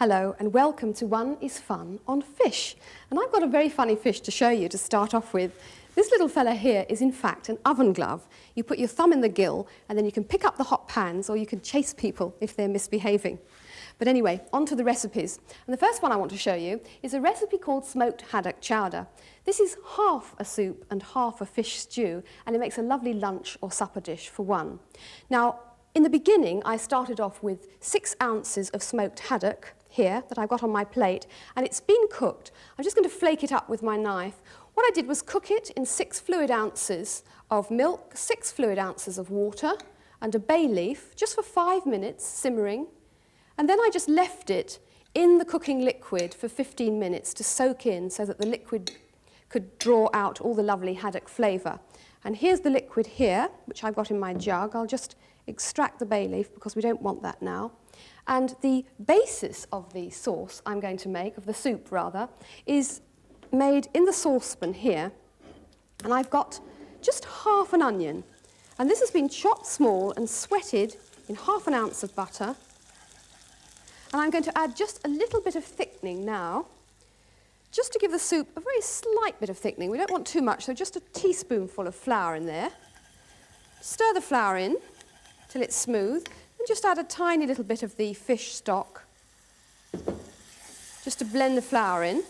Hello and welcome to One is Fun on Fish. And I've got a very funny fish to show you to start off with. This little fella here is in fact an oven glove. You put your thumb in the gill and then you can pick up the hot pans or you can chase people if they're misbehaving. But anyway, on to the recipes. And the first one I want to show you is a recipe called smoked haddock chowder. This is half a soup and half a fish stew, and it makes a lovely lunch or supper dish for one. Now, in the beginning, I started off with 6 ounces of smoked haddock here that I've got on my plate, and it's been cooked. I'm just going to flake it up with my knife. What I did was cook it in 6 fluid ounces of milk, 6 fluid ounces of water, and a bay leaf, just for 5 minutes, simmering. And then I just left it in the cooking liquid for 15 minutes to soak in so that the liquid could draw out all the lovely haddock flavour. And here's the liquid here, which I've got in my jug. I'll just extract the bay leaf because we don't want that now. And the basis of the sauce I'm going to make, of the soup rather, is made in the saucepan here. And I've got just half an onion. And this has been chopped small and sweated in half an ounce of butter. And I'm going to add just a little bit of thickening now, just to give the soup a very slight bit of thickening. We don't want too much, so just a teaspoonful of flour in there. Stir the flour in till it's smooth, and just add a tiny little bit of the fish stock, just to blend the flour in.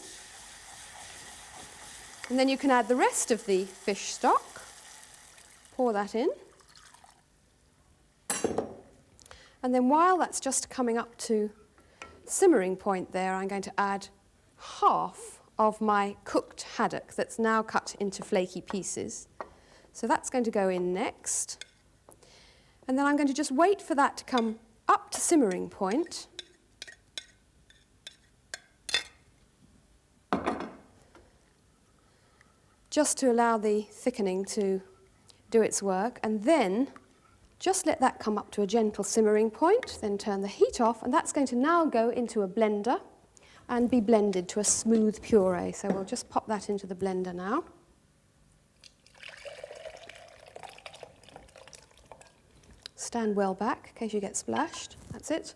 And then you can add the rest of the fish stock, pour that in. And then while that's just coming up to simmering point there, I'm going to add half of my cooked haddock that's now cut into flaky pieces. So that's going to go in next. And then I'm going to just wait for that to come up to simmering point. Just to allow the thickening to do its work, and then just let that come up to a gentle simmering point, then turn the heat off, and that's going to now go into a blender and be blended to a smooth puree. So we'll just pop that into the blender now. Stand well back in case you get splashed. That's it.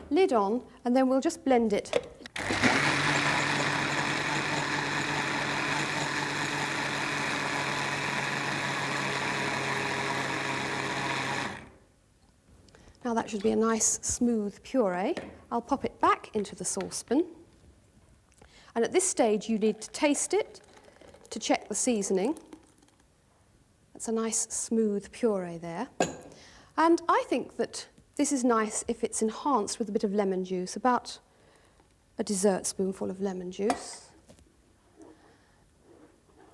Lid on, and then we'll just blend it. Now that should be a nice smooth puree. I'll pop it back into the saucepan. And at this stage you need to taste it to check the seasoning. That's a nice smooth puree there. And I think that this is nice if it's enhanced with a bit of lemon juice, about a dessert spoonful of lemon juice.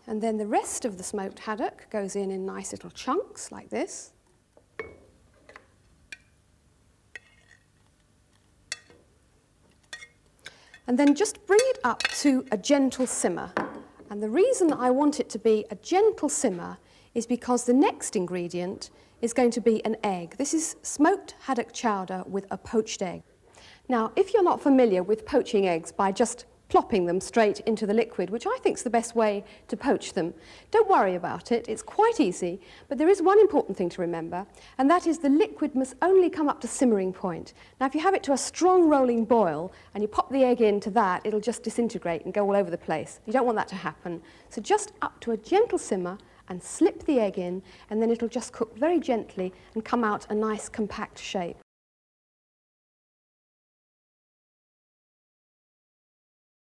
And then the rest of the smoked haddock goes in nice little chunks like this. And then just bring it up to a gentle simmer. And the reason I want it to be a gentle simmer is because the next ingredient is going to be an egg. This is smoked haddock chowder with a poached egg. Now, if you're not familiar with poaching eggs by just plopping them straight into the liquid, which I think is the best way to poach them, don't worry about it. It's quite easy, but there is one important thing to remember, and that is the liquid must only come up to simmering point. Now, if you have it to a strong rolling boil and you pop the egg into that, it'll just disintegrate and go all over the place. You don't want that to happen. So just up to a gentle simmer and slip the egg in, and then it'll just cook very gently and come out a nice compact shape.